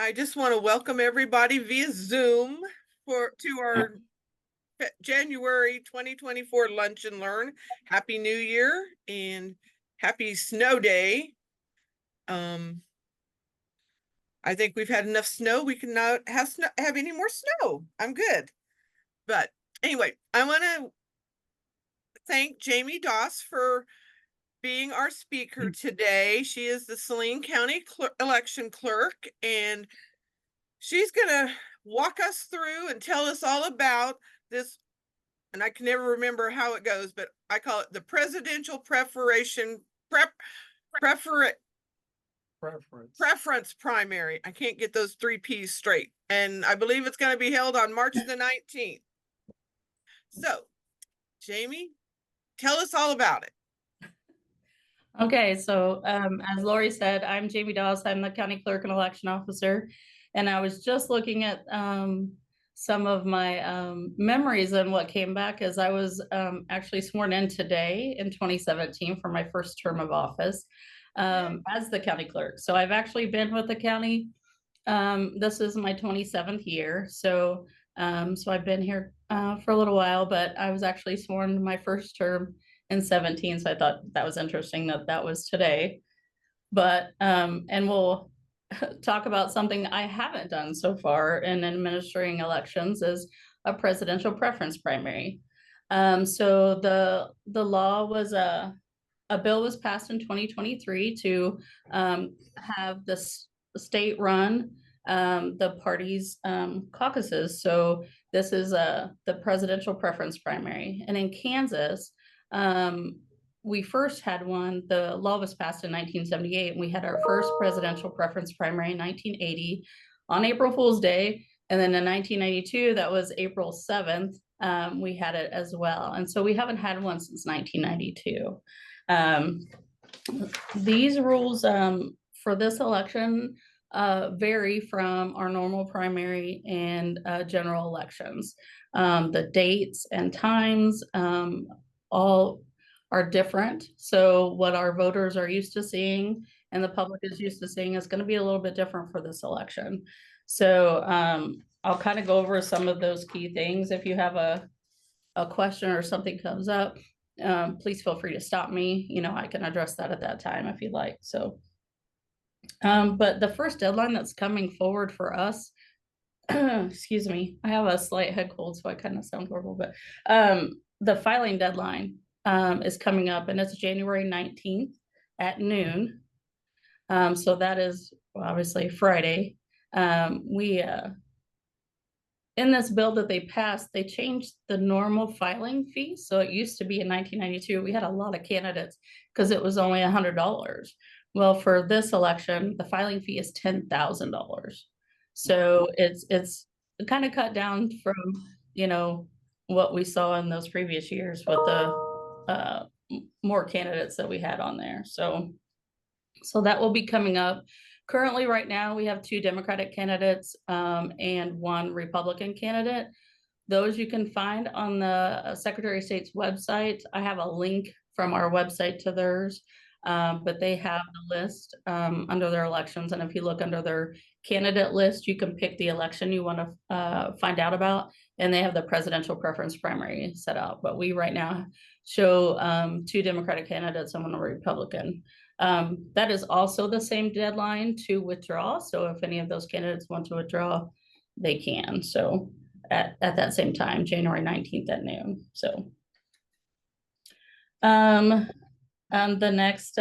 I just want to welcome everybody via Zoom to our January 2024 Lunch and Learn. Happy New Year and happy snow day. I think we've had enough snow. We can not have any more snow. I'm good. But anyway, I want to thank Jamie Doss for being our speaker today. She is the Saline County Election Clerk, and she's going to walk us through and tell us all about this. And I can never remember how it goes, but I call it the presidential preference primary. I can't get those three P's straight. And I believe it's going to be held on March the 19th. So, Jamie, tell us all about it. Okay, so as Lori said, I'm Jamie Dawes. I'm the county clerk and election officer. And I was just looking at some of my memories, and what came back is I was actually sworn in today in 2017 for my first term of office as the county clerk. So I've actually been with the county. This is my 27th year. So I've been here for a little while, but I was actually sworn my first term in 17. So I thought that was interesting that was today. But and we'll talk about something I haven't done so far in administering elections is a presidential preference primary. So the law was a bill was passed in 2023 to have the state run the party's caucuses. So this is the presidential preference primary. And in Kansas, we first had one. The law was passed in 1978, and we had our first presidential preference primary in 1980 on April Fool's Day. And then in 1992, that was April 7th, we had it as well. And so we haven't had one since 1992. These rules for this election vary from our normal primary and general elections. The dates and times all are different. So what our voters are used to seeing and the public is used to seeing is going to be a little bit different for this election. So I'll kind of go over some of those key things. If you have a question or something comes up, please feel free to stop me. I can address that at that time if you'd like. So, but the first deadline that's coming forward for us, excuse me, I have a slight head cold, so I kind of sound horrible, but the filing deadline is coming up, and it's January 19th at noon. So that is obviously Friday. In this bill that they passed, they changed the normal filing fee. So it used to be in 1992, we had a lot of candidates because it was only $100. Well, for this election, the filing fee is $10,000. So it's kind of cut down from, what we saw in those previous years with the more candidates that we had on there. So that will be coming up. Currently, right now, we have 2 Democratic candidates and 1 Republican candidate. Those you can find on the Secretary of State's website. I have a link from our website to theirs, but they have the list under their elections. And if you look under their candidate list, you can pick the election you want to find out about. And they have the presidential preference primary set out. But we right now show 2 Democratic candidates and 1 Republican. That is also the same deadline to withdraw. So if any of those candidates want to withdraw, they can. So at that same time, January 19th at noon. So the next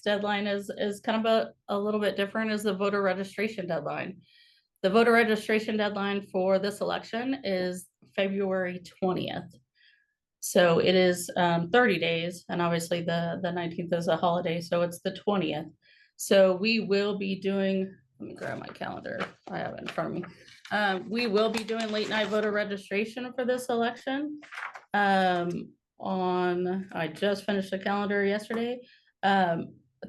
deadline is kind of a little bit different, is the voter registration deadline. The voter registration deadline for this election is February 20th. So it is 30 days, and obviously the 19th is a holiday, so it's the 20th. So we will be doing, let me grab my calendar, I have it in front of me. We will be doing late night voter registration for this election. I just finished the calendar yesterday,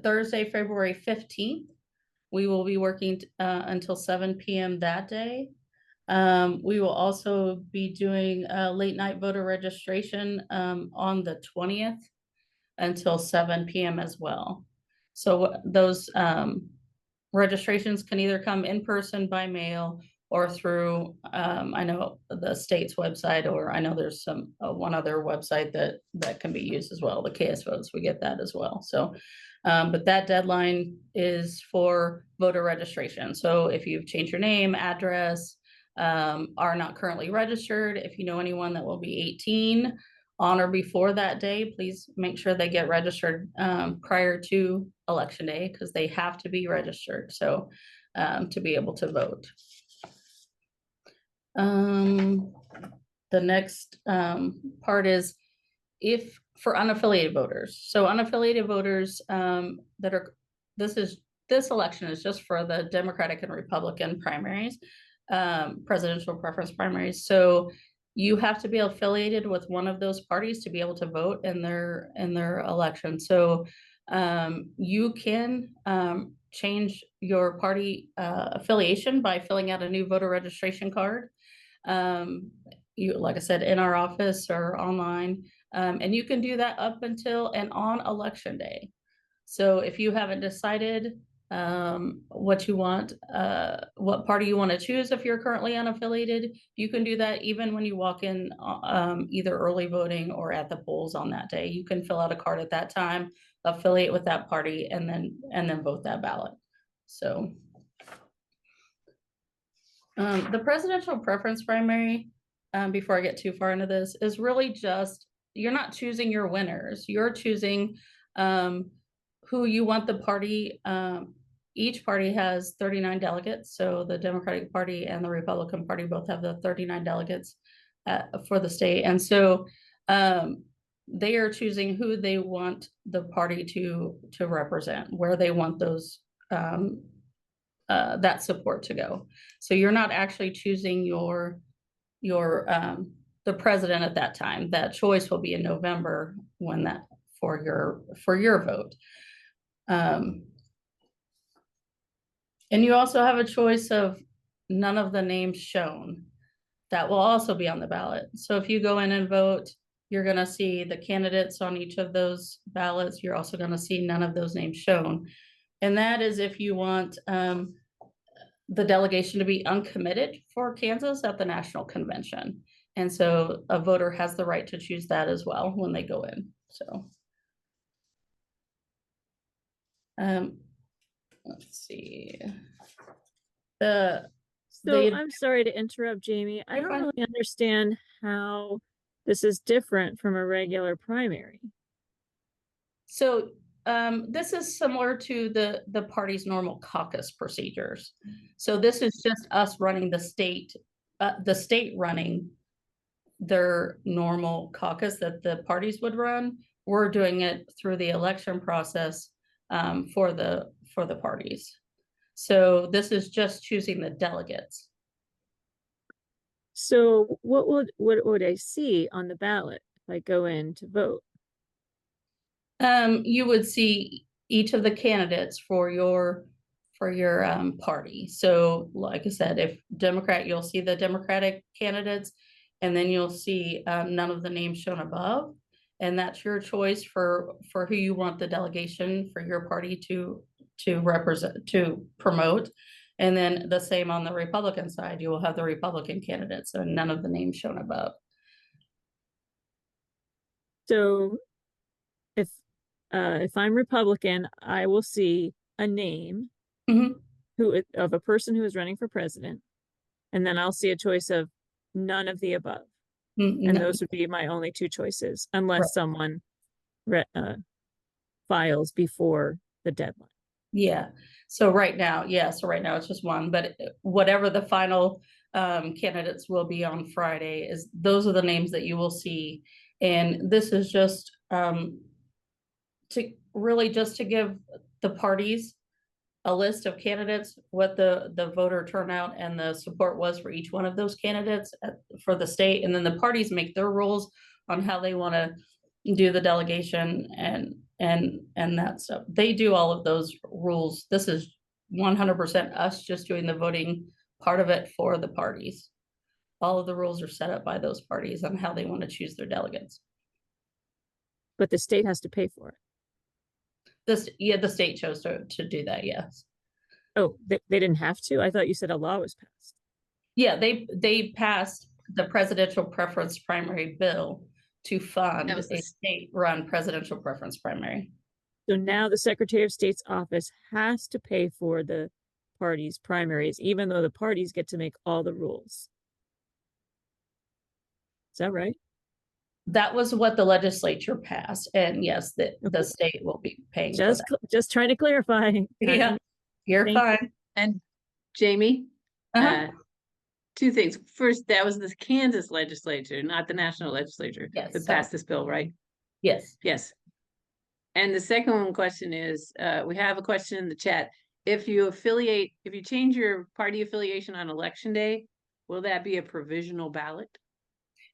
Thursday, February 15th. We will be working until 7 p.m. that day. We will also be doing late night voter registration on the 20th until 7 p.m. as well. So those registrations can either come in person, by mail, or through, I know the state's website, or I know there's some, one other website that can be used as well, the KS Votes, we get that as well, so. But that deadline is for voter registration, so if you've changed your name, address, are not currently registered, if you know anyone that will be 18 on or before that day, please make sure they get registered prior to election day, because they have to be registered, so to be able to vote. The next part is if for unaffiliated voters. So unaffiliated voters that are, this election is just for the Democratic and Republican primaries, presidential preference primaries. So you have to be affiliated with one of those parties to be able to vote in their election. So you can change your party affiliation by filling out a new voter registration card. You, like I said, in our office or online, and you can do that up until and on election day. So if you haven't decided what you want, what party you want to choose, if you're currently unaffiliated, you can do that even when you walk in, either early voting or at the polls on that day. You can fill out a card at that time, affiliate with that party, and then vote that ballot. So the presidential preference primary, before I get too far into this, is really just, you're not choosing your winners. You're choosing who you want the party. Each party has 39 delegates. So the Democratic Party and the Republican Party both have the 39 delegates for the state. And so they are choosing who they want the party to represent, where they want those that support to go. So you're not actually choosing the president at that time. That choice will be in November when that for your vote. And you also have a choice of none of the names shown. That will also be on the ballot. So if you go in and vote, you're going to see the candidates on each of those ballots. You're also going to see none of those names shown. And that is if you want the delegation to be uncommitted for Kansas at the national convention. And so a voter has the right to choose that as well when they go in. So let's see. I'm sorry to interrupt, Jamie. I don't really understand how this is different from a regular primary. So this is similar to the party's normal caucus procedures. So this is just us running the state running their normal caucus that the parties would run. We're doing it through the election process for the parties. So this is just choosing the delegates. So what would I see on the ballot if I go in to vote? You would see each of the candidates for your party. So like I said, if Democrat, you'll see the Democratic candidates, and then you'll see none of the names shown above. And that's your choice for who you want the delegation for your party to represent, to promote. And then the same on the Republican side, you will have the Republican candidates and none of the names shown above. So if I'm Republican, I will see a name of a person who is running for president, and then I'll see a choice of none of the above. And those would be my only two choices, unless someone files before the deadline. Yeah. So right now, it's just one, but whatever the final candidates will be on Friday, those are the names that you will see. And this is just to give the parties a list of candidates, what the voter turnout and the support was for each one of those candidates for the state. And then the parties make their rules on how they want to do the delegation and that stuff. They do all of those rules. This is 100% us just doing the voting part of it for the parties. All of the rules are set up by those parties on how they want to choose their delegates. But the state has to pay for it. The state chose to do that, yes. Oh, they didn't have to? I thought you said a law was passed. Yeah, they passed the presidential preference primary bill to fund a state-run presidential preference primary. So now the Secretary of State's office has to pay for the parties' primaries, even though the parties get to make all the rules. Is that right? That was what the legislature passed, and yes, the state will be paying for that. Just trying to clarify. Yeah, you're fine. And Jamie, two things. First, that was the Kansas legislature, not the national legislature, that passed this bill, right? Yes. Yes. And the second one question is, we have a question in the chat. If you change your party affiliation on election day, will that be a provisional ballot?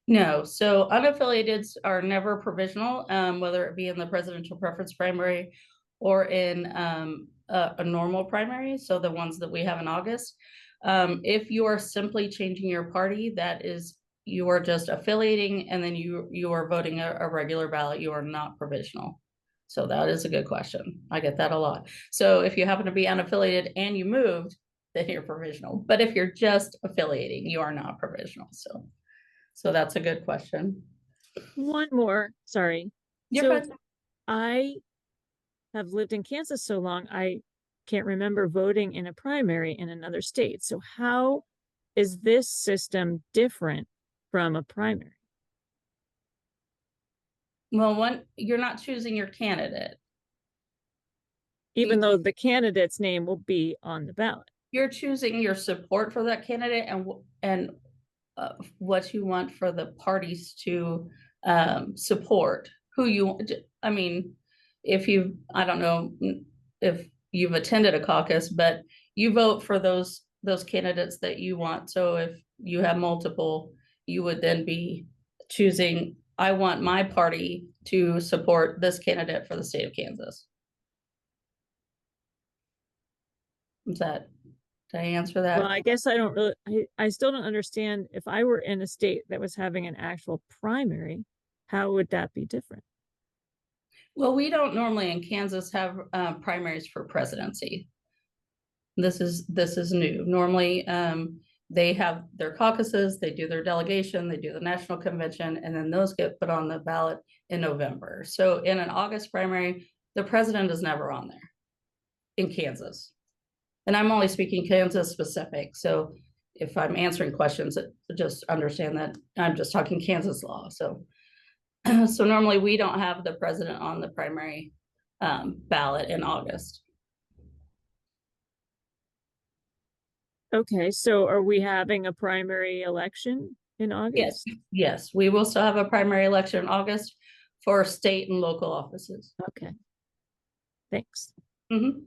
No, so unaffiliateds are never provisional, whether it be in the presidential preference primary or in a normal primary, so the ones that we have in August. If you are simply changing your party, that is, you are just affiliating and then you are voting a regular ballot, you are not provisional. So that is a good question. I get that a lot. So if you happen to be unaffiliated and you moved, then you're provisional. But if you're just affiliating, you are not provisional. So that's a good question. One more, sorry. You're fine. I have lived in Kansas so long, I can't remember voting in a primary in another state. So how is this system different from a primary? Well, you're not choosing your candidate. Even though the candidate's name will be on the ballot. You're choosing your support for that candidate and what you want for the parties to support. I mean, I don't know if you've attended a caucus, but you vote for those candidates that you want. So if you have multiple, you would then be choosing, I want my party to support this candidate for the state of Kansas. Did I answer that? Well, I guess I still don't understand. If I were in a state that was having an actual primary, how would that be different? Well, we don't normally in Kansas have primaries for presidency. This is new. Normally, they have their caucuses, they do their delegation, they do the national convention, and then those get put on the ballot in November. So in an August primary, the president is never on there in Kansas. And I'm only speaking Kansas specific. So if I'm answering questions, just understand that I'm just talking Kansas law. So normally we don't have the president on the primary ballot in August. Okay, so are we having a primary election in August? Yes, we will still have a primary election in August for state and local offices. Okay, thanks. Mm-hmm. Is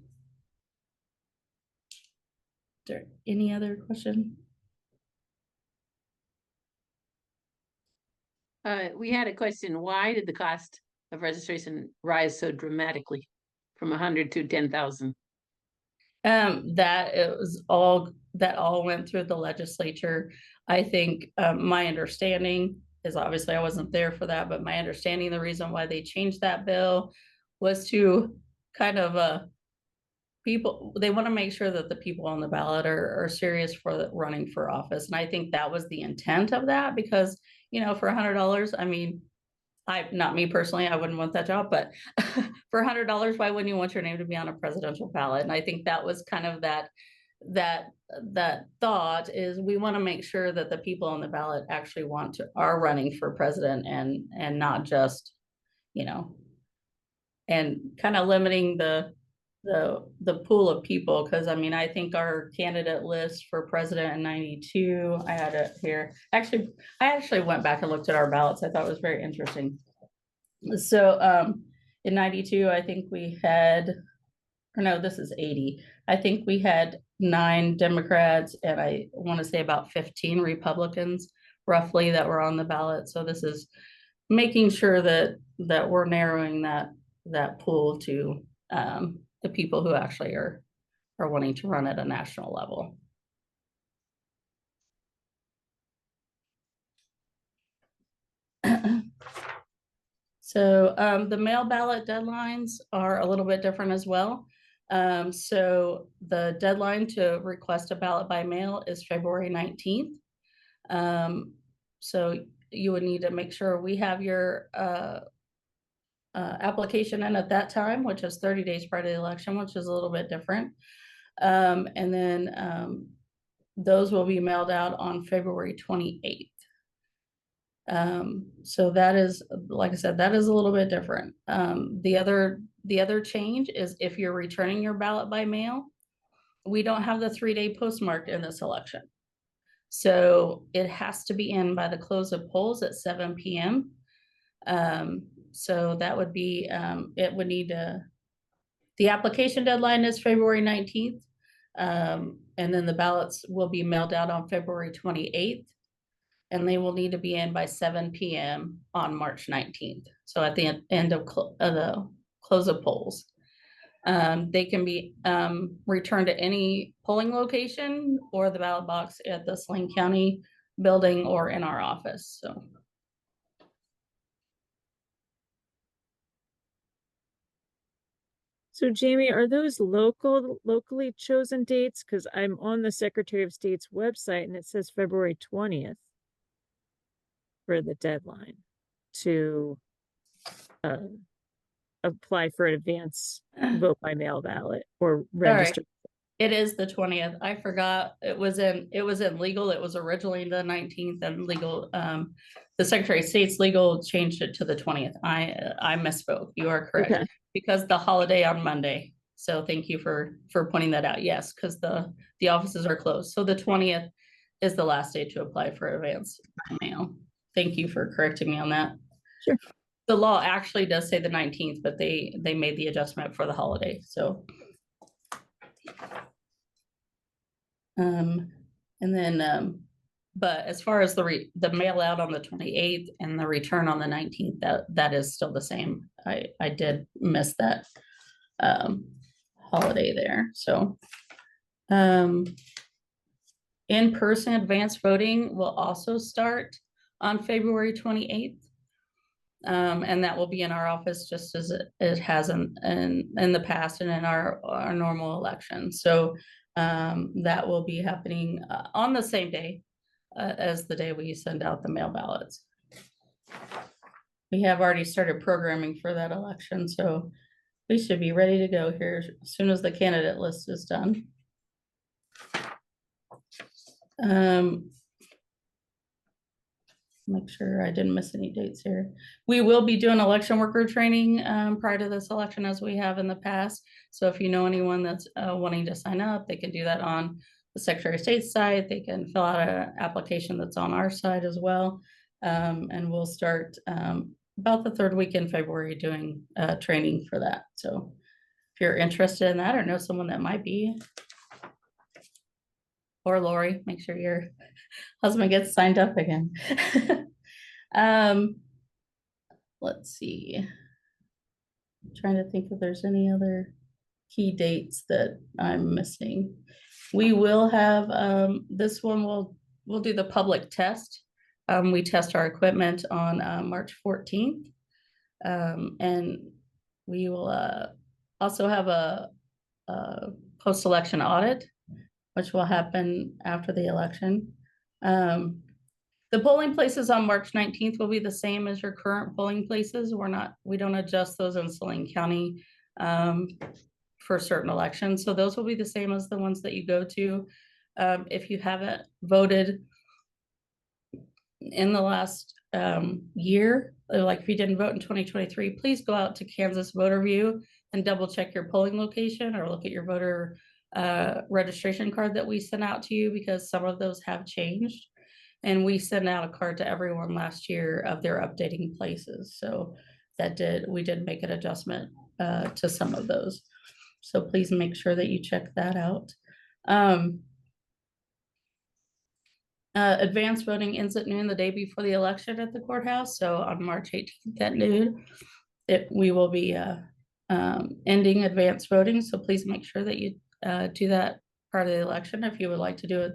there any other question? We had a question. Why did the cost of registration rise so dramatically from 100 to 10,000? That all went through the legislature. I think my understanding is, obviously I wasn't there for that, but my understanding, the reason why they changed that bill was to kind of they want to make sure that the people on the ballot are serious for running for office. And I think that was the intent of that, because, for $100, I mean, not me personally, I wouldn't want that job, but for $100, why wouldn't you want your name to be on a presidential ballot? And I think that was kind of that thought, is we want to make sure that the people on the ballot actually are running for president and not just, and kind of limiting the pool of people. Because I mean, I think our candidate list for president in 92, I had it here. I actually went back and looked at our ballots. I thought it was very interesting. So in 92, I think we had, or no, this is 80. I think we had 9 Democrats and I want to say about 15 Republicans roughly that were on the ballot. So this is making sure that we're narrowing that pool to the people who actually are wanting to run at a national level. So the mail ballot deadlines are a little bit different as well. So the deadline to request a ballot by mail is February 19th. So you would need to make sure we have your application in at that time, which is 30 days prior to the election, which is a little bit different. And then those will be mailed out on February 28th. So that is, like I said, that is a little bit different. The other change is if you're returning your ballot by mail, we don't have the 3-day postmark in this election. So it has to be in by the close of polls at 7 p.m. So that would be, it would need to, the application deadline is February 19th. And then the ballots will be mailed out on February 28th. And they will need to be in by 7 p.m. on March 19th. So at the end of the close of polls. They can be returned to any polling location or the ballot box at the Saline County building or in our office. So Jamie, are those locally chosen dates? Because I'm on the Secretary of State's website and it says February 20th for the deadline to apply for an advance vote by mail ballot or register. It is the 20th. I forgot it was in legal. It was originally the 19th and legal. The Secretary of State's legal changed it to the 20th. I misspoke. You are correct. Okay. Because the holiday on Monday. So thank you for pointing that out. Yes, because the offices are closed. So the 20th is the last day to apply for advance mail. Thank you for correcting me on that. Sure. The law actually does say the 19th, but they made the adjustment for the holiday. So and then but as far as the mail out on the 28th and the return on the 19th, that is still the same. I did miss that holiday there. So in-person advanced voting will also start on February 28th. And that will be in our office just as it has in the past and in our normal election. So that will be happening on the same day as the day we send out the mail ballots. We have already started programming for that election, so we should be ready to go here as soon as the candidate list is done. Make sure I didn't miss any dates here. We will be doing election worker training prior to this election as we have in the past. So if you know anyone that's wanting to sign up, they can do that on the Secretary of State's side. They can fill out an application that's on our side as well. And we'll start about the 3rd week in February doing training for that. So if you're interested in that or know someone that might be, or Lori, make sure your husband gets signed up again. Let's see. I'm trying to think if there's any other key dates that I'm missing. We will have this one. We'll do the public test. We test our equipment on March 14th, and we will also have a post-election audit, which will happen after the election. The polling places on March 19th will be the same as your current polling places. We don't adjust those in Saline County for certain elections. So those will be the same as the ones that you go to. If you haven't voted in the last year, like if you didn't vote in 2023, please go out to Kansas Voter View and double check your polling location or look at your voter registration card that we sent out to you, because some of those have changed. And we sent out a card to everyone last year of their updating places. So we did make an adjustment to some of those. So please make sure that you check that out. Advanced voting ends at noon the day before the election at the courthouse. So on March 18th at noon, we will be ending advanced voting. So please make sure that you do that part of the election if you would like to do it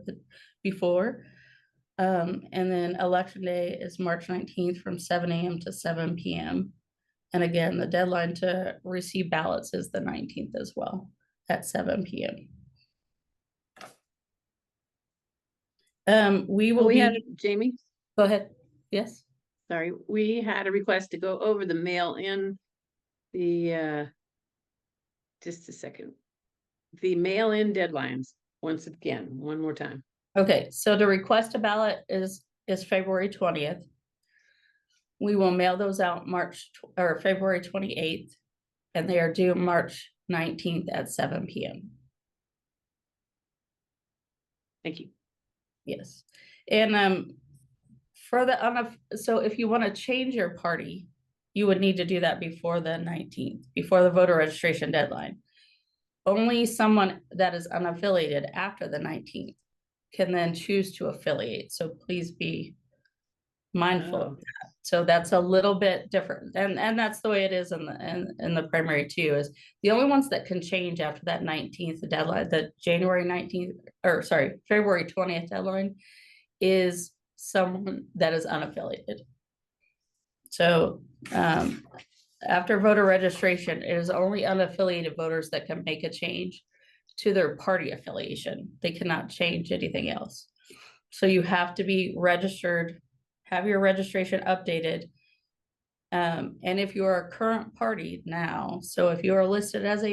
before. And then election day is March 19th from 7 a.m. to 7 p.m. And again, the deadline to receive ballots is the 19th as well. at 7 p.m. We will We be, had, Jamie, go ahead. Yes. sorry, we had a request to go over the mail-in, just a second. The mail-in deadlines, once again, one more time. Okay, so to request a ballot is February 20th. We will mail those out February 28th, and they are due March 19th at 7 p.m. Thank you. Yes. And for the so if you want to change your party, you would need to do that before the 19th, before the voter registration deadline. Only someone that is unaffiliated after the 19th can then choose to affiliate. So please be mindful of that. So that's a little bit different. And that's the way it is in the primary too, is the only ones that can change after that 19th deadline, the January 19th, or sorry, February 20th deadline, is someone that is unaffiliated. So after voter registration, it is only unaffiliated voters that can make a change to their party affiliation. They cannot change anything else. So you have to be registered, have your registration updated. And if you are a current party now, so if you are listed as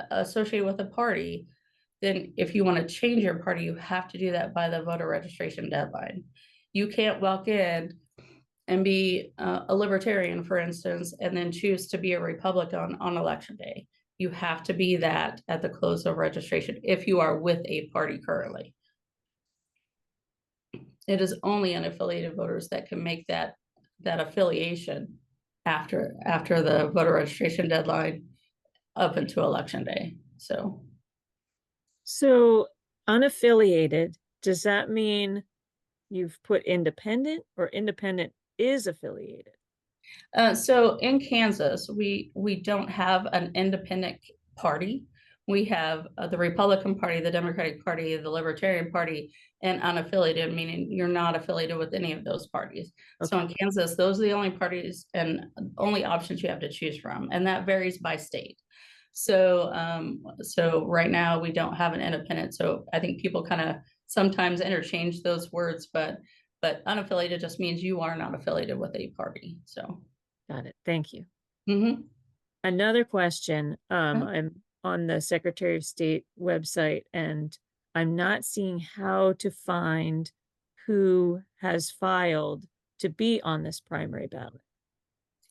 associated with a party, then if you want to change your party, you have to do that by the voter registration deadline. You can't walk in and be a libertarian, for instance, and then choose to be a Republican on election day. You have to be that at the close of registration if you are with a party currently. It is only unaffiliated voters that can make that affiliation after the voter registration deadline up until election day. So unaffiliated, does that mean you've put independent, or independent is affiliated? So in Kansas, we don't have an independent party. We have the Republican Party, the Democratic Party, the Libertarian Party, and unaffiliated, meaning you're not affiliated with any of those parties. Okay. So in Kansas, those are the only parties and only options you have to choose from, and that varies by state. So so right now we don't have an independent. So I think people kind of sometimes interchange those words, but unaffiliated just means you are not affiliated with a party. So got it. Thank you. Mm-hmm. Another question. I'm on the Secretary of State website, and I'm not seeing how to find who has filed to be on this primary ballot.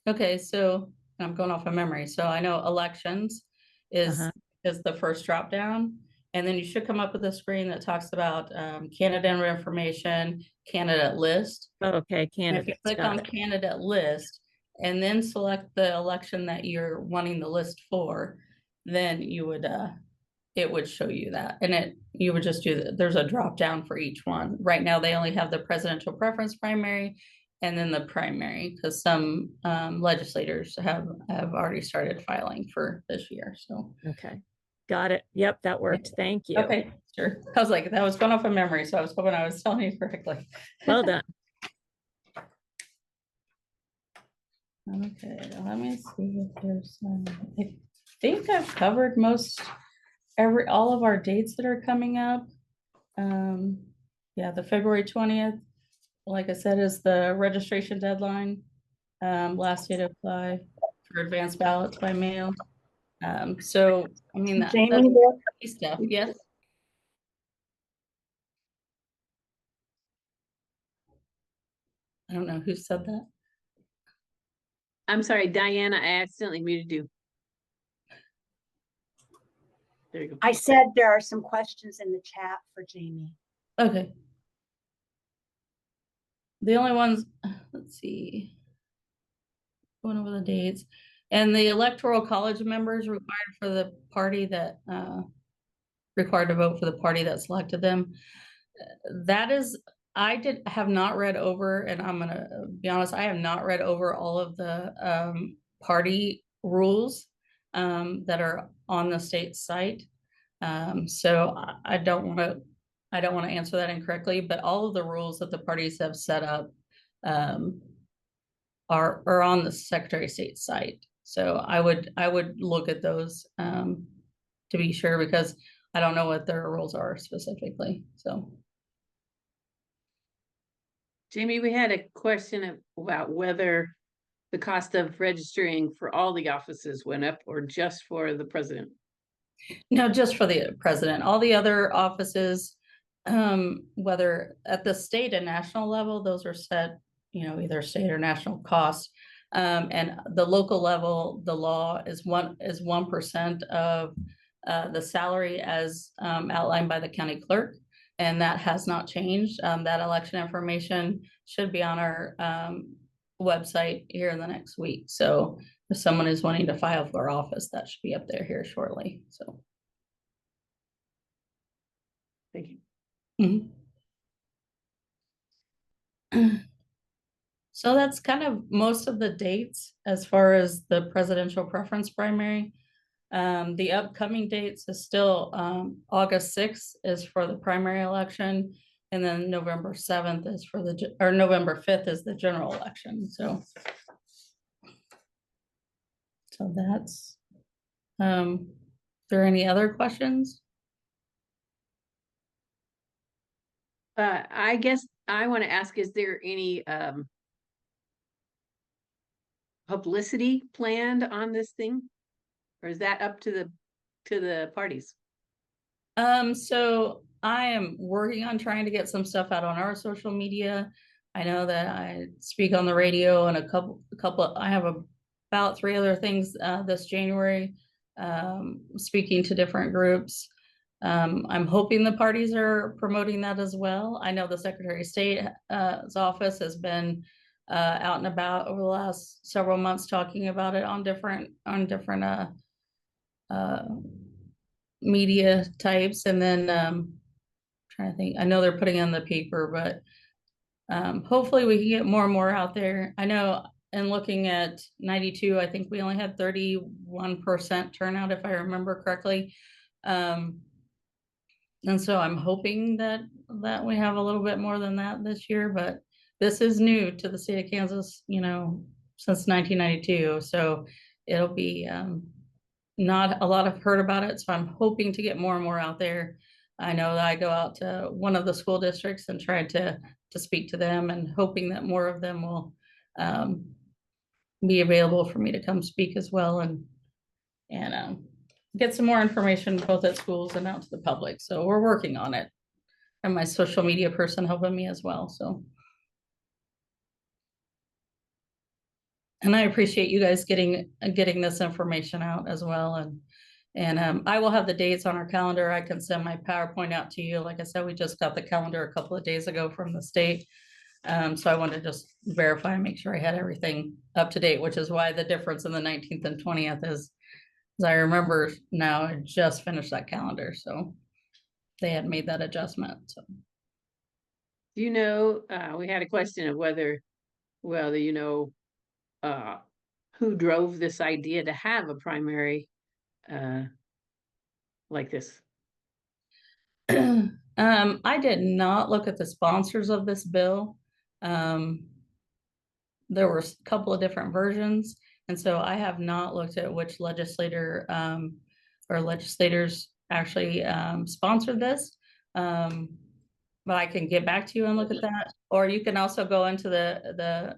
Okay, so I'm going off of memory. So I know elections is the first drop down, and then you should come up with a screen that talks about candidate information, candidate list. Okay, candidate. If you click on candidate list and then select the election that you're wanting the list for, then you would it would show you that, and you would just do there's a drop down for each one. Right now they only have the presidential preference primary and then the primary, because some legislators have already started filing for this year. So okay, got it. Yep, that worked. Thank you. Okay, sure. I was like, that was going off of memory, so I was hoping I was telling you correctly. Well done. Okay, let me see if there's I think I've covered all of our dates that are coming up. Yeah, the February 20th, like I said, is the registration deadline. Last day to apply for advanced ballots by mail. So I mean that's stuff. Yes. I don't know who said that. I'm sorry, Diana, I accidentally muted you. There you go. I said there are some questions in the chat for Jamie. Okay. The only ones, let's see, going over the dates, and the electoral college members required for the party that required to vote for the party that selected them. That is, I have not read over, and I'm gonna be honest, I have not read over all of the party rules that are on the state site. So I don't want to answer that incorrectly, but all of the rules that the parties have set up are on the Secretary of State site. So I would look at those to be sure, because I don't know what their rules are specifically, so. Jamie, we had a question about whether the cost of registering for all the offices went up or just for the president. No, just for the president. All the other offices, whether at the state and national level, those are set, you know, either state or national costs. And the local level, the law is 1% of the salary as outlined by the county clerk. And that has not changed. That election information should be on our website here in the next week. So if someone is wanting to file for office, that should be up there here shortly, so. Thank you. Mm-hmm. So that's kind of most of the dates as far as the presidential preference primary. The upcoming dates is still August 6th is for the primary election, and then November 7th is for or November 5th is the general election. So that's, there any other questions? I guess I want to ask, is there any publicity planned on this thing? Or is that up to the parties? So I am working on trying to get some stuff out on our social media. I know that I speak on the radio and I have about 3 other things this January, speaking to different groups. I'm hoping the parties are promoting that as well. I know the Secretary of State's office has been out and about over the last several months talking about it on different media types. And then trying to think, I know they're putting it in the paper, but hopefully we can get more and more out there. I know in looking at 92, I think we only had 31% turnout, if I remember correctly. And so I'm hoping that we have a little bit more than that this year, but this is new to the state of Kansas, you know, since 1992. So it'll be not a lot have heard about it. So I'm hoping to get more and more out there. I know that I go out to one of the school districts and try to speak to them, and hoping that more of them will be available for me to come speak as well, and get some more information both at schools and out to the public. So we're working on it, and my social media person helping me as well. So, and I appreciate you guys getting this information out as well. And I will have the dates on our calendar. I can send my PowerPoint out to you. Like I said, we just got the calendar a couple of days ago from the state. So I wanted to just verify and make sure I had everything up to date, which is why the difference in the 19th and 20th is, as I remember now, I just finished that calendar. So they had made that adjustment. So. You know, we had a question of whether, well, you know, who drove this idea to have a primary like this? I did not look at the sponsors of this bill. There were a couple of different versions, and so I have not looked at which legislator or legislators actually sponsored this. But I can get back to you and look at that. Or you can also go into the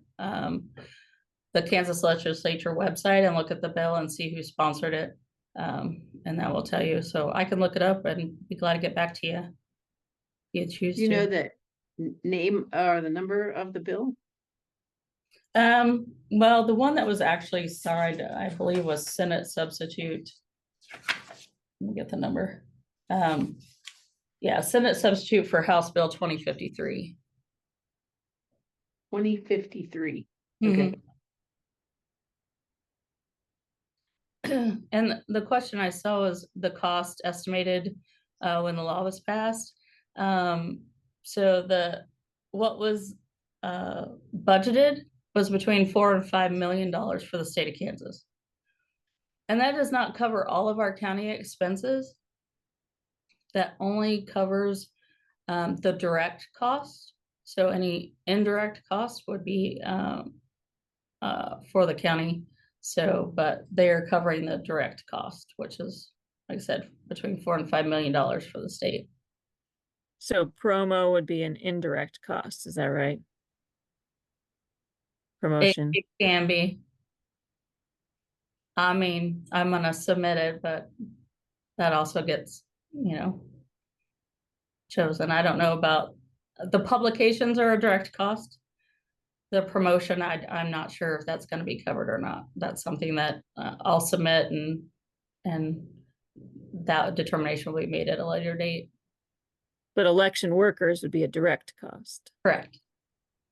Kansas legislature website and look at the bill and see who sponsored it. And that will tell you. So I can look it up and be glad to get back to you if you choose to. You know the name or the number of the bill? Well, the one that was actually signed, I believe, was Senate substitute. Let me get the number. Yeah, Senate substitute for House Bill 2053. 2053. Okay. And the question I saw was the cost estimated when the law was passed. So what was budgeted was between $4 and $5 million for the state of Kansas. And that does not cover all of our county expenses. That only covers the direct cost. So any indirect cost would be for the county. So, but they're covering the direct cost, which is like I said, between $4 and $5 million for the state. So promo would be an indirect cost, is that right? Promotion. It can be. I mean, I'm gonna submit it, but that also gets, chosen. I don't know about the publications are a direct cost. The promotion, I'm not sure if that's going to be covered or not. That's something that I'll submit, and that determination will be made at a later date. But election workers would be a direct cost. Correct.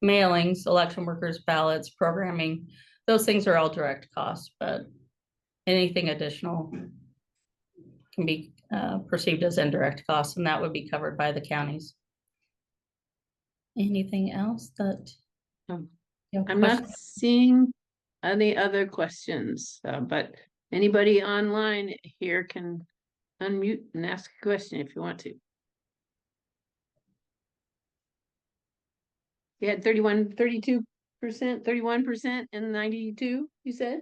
Mailings, election workers, ballots, programming, those things are all direct costs, but anything additional can be perceived as indirect costs, and that would be covered by the counties. Anything else that I'm not seeing any other questions, but anybody online here can unmute and ask a question if you want to. You had 32%, 31% and 92%, you said?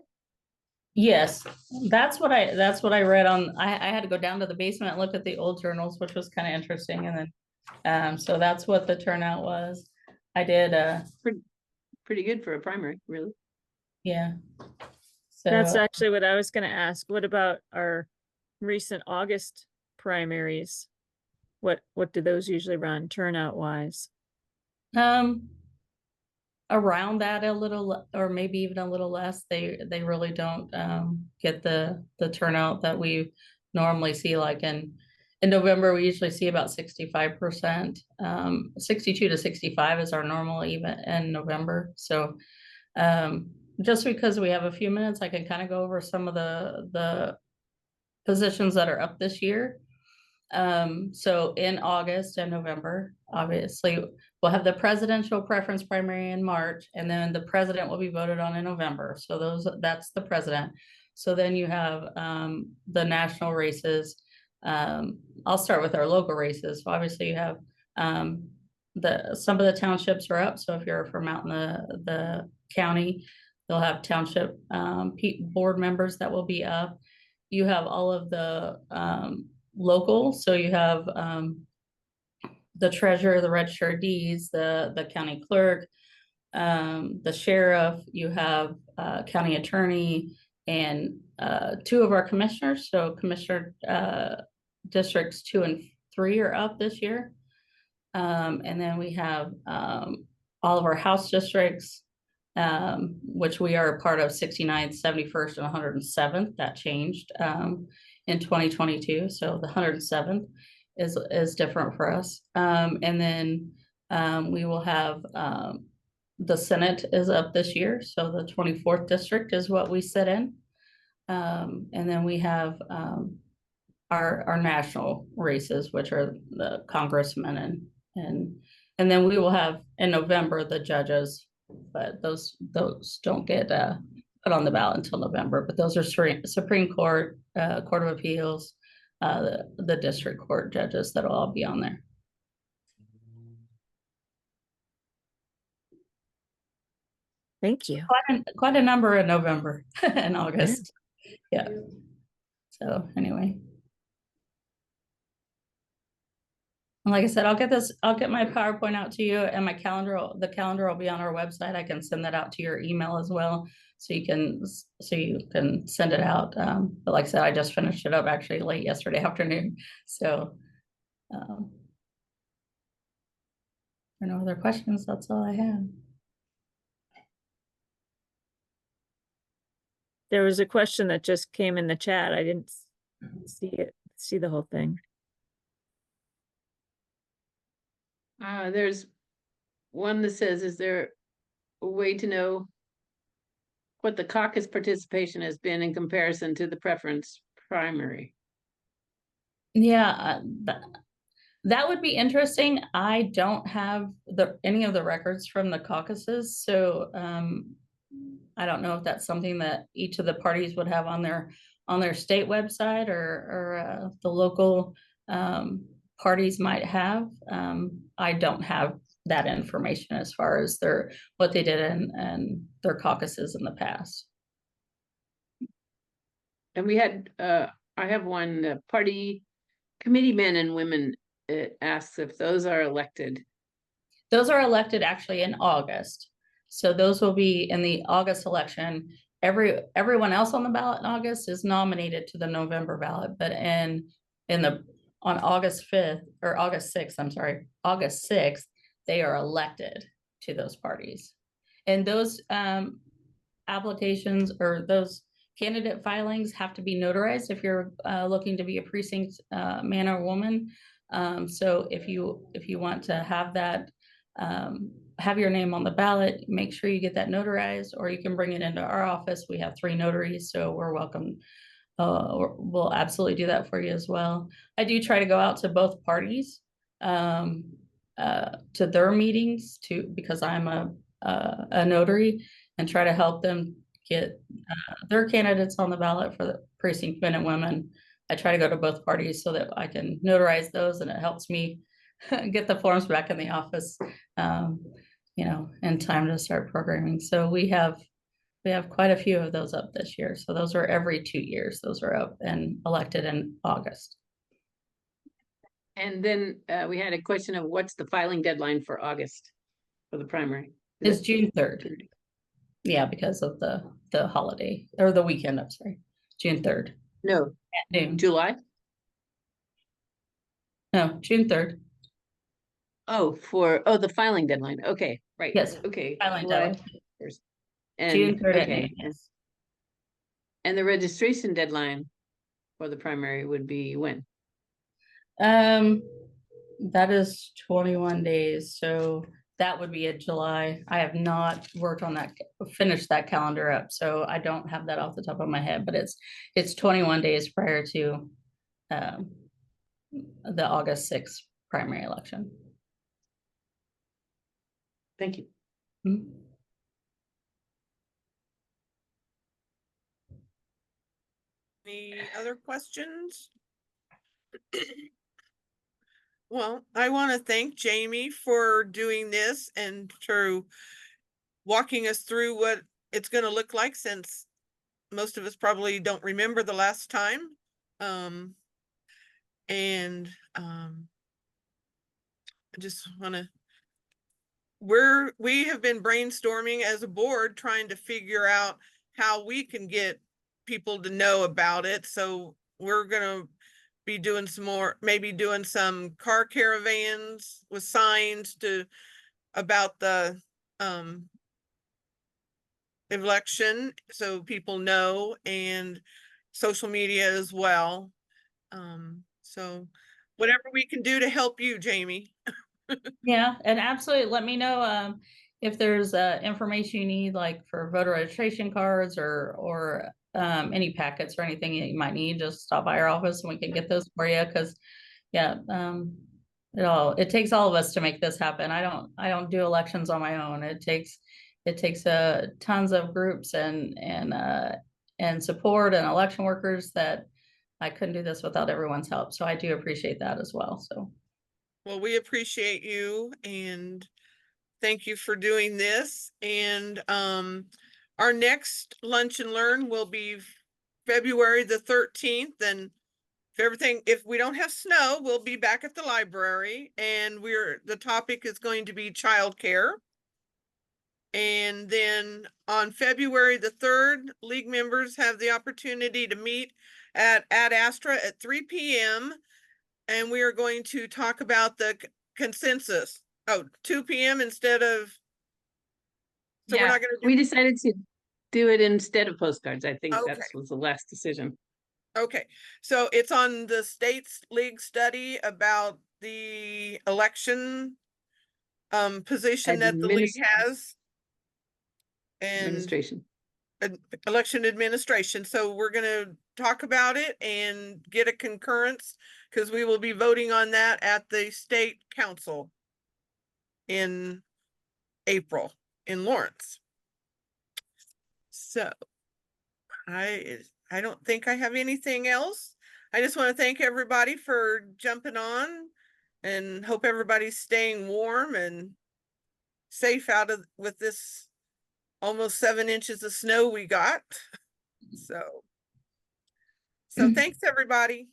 Yes, that's what I read on. I had to go down to the basement and look at the old journals, which was kind of interesting. And then so that's what the turnout was. I did pretty good for a primary, really. Yeah. So that's actually what I was going to ask. What about our recent August primaries? What do those usually run turnout wise? Around that a little, or maybe even a little less. They really don't get the turnout that we normally see. Like in November, we usually see about 65%. 62 to 65 is our normal even in November. So just because we have a few minutes, I can kind of go over some of the positions that are up this year. So in August and November, obviously, we'll have the presidential preference primary in March, and then the president will be voted on in November. So that's the president. So then you have the national races. I'll start with our local races. So obviously you have some of the townships are up. So if you're from out in the county, they'll have township board members that will be up. You have all of the local, so you have the treasurer, the register of deeds, the county clerk, the sheriff, you have county attorney, and 2 of our commissioners. So commissioner districts 2 and 3 are up this year. And then we have all of our house districts, which we are a part of 69th, 71st, and 107th. That changed in 2022. So the 107th is different for us. And then we will have the Senate is up this year. So the 24th district is what we sit in. And then we have our national races, which are the congressmen and then we will have in November the judges, but those don't get put on the ballot until November. But those are Supreme Court, Court of Appeals, the district court judges that'll all be on there. Thank you. Quite a number in November and August. Yeah. So anyway. And like I said, I'll get my PowerPoint out to you, and the calendar will be on our website. I can send that out to your email as well. So you can send it out. But like I said, I just finished it up actually late yesterday afternoon. So no other questions. That's all I have. There was a question that just came in the chat. I didn't see the whole thing. There's one that says, is there a way to know what the caucus participation has been in comparison to the preference primary? Yeah, that would be interesting. I don't have any of the records from the caucuses, so I don't know if that's something that each of the parties would have on their state website or the local parties might have. I don't have that information as far as what they did and their caucuses in the past. And we had I have one, party committee men and women, it asks if those are elected. Those are elected actually in August. So those will be in the August election. Everyone else on the ballot in August is nominated to the November ballot, but on August 5th or August 6th, I'm sorry, August 6th, they are elected to those parties. And those applications or those candidate filings have to be notarized if you're looking to be a precinct man or woman. So if you want to have that, have your name on the ballot, make sure you get that notarized, or you can bring it into our office. We have 3 notaries, so we're welcome. We'll absolutely do that for you as well. I do try to go out to both parties, to their meetings too, because I'm a notary, and try to help them get their candidates on the ballot for the precinct men and women. I try to go to both parties so that I can notarize those, and it helps me get the forms back in the office, in time to start programming. So we have quite a few of those up this year. So those are every 2 years. Those are up and elected in August. And then we had a question of what's the filing deadline for August for the primary? It's June 3rd. Yeah, because of the holiday or the weekend, I'm sorry. June 3rd. No, At noon. July? No, June 3rd. Oh, the filing deadline. Okay, right. Yes, Okay. filing July deadline. 1st. And, June 3rd at okay. noon, yes. And the registration deadline for the primary would be when? That is 21 days, so that would be in July. I have not worked on that, finished that calendar up, so I don't have that off the top of my head, but it's 21 days prior to the August 6th primary election. Thank you. Mm-hmm. Any other questions? Well, I want to thank Jamie for doing this and for walking us through what it's going to look like, since most of us probably don't remember the last time. I just want to, we have been brainstorming as a board, trying to figure out how we can get people to know about it. So we're going to be doing some more, maybe doing some car caravans with signs about the election, so people know, and social media as well. So whatever we can do to help you, Jamie. Yeah, and absolutely let me know if there's information you need, like for voter registration cards or any packets or anything that you might need. Just stop by our office and we can get those for you, because yeah, it takes all of us to make this happen. I don't do elections on my own. It takes tons of groups and support and election workers that I couldn't do this without everyone's help. So I do appreciate that as well. So Well, we appreciate you and thank you for doing this. And our next Lunch and Learn will be February the 13th. And if we don't have snow, we'll be back at the library, and the topic is going to be childcare. And then on February the 3rd, league members have the opportunity to meet at Ad Astra at 3 p.m. And we are going to talk about the consensus. 2 p.m. instead of. So Yeah, we're not going to. We decided to do it instead of postcards. I think Okay. that was the last decision. Okay, so it's on the state's league study about the election position that the league has. And Administration. election administration. So we're going to talk about it and get a concurrence, because we will be voting on that at the state council in April in Lawrence. So I don't think I have anything else. I just want to thank everybody for jumping on, and hope everybody's staying warm and safe with this almost 7 inches of snow we got. So So thanks, everybody.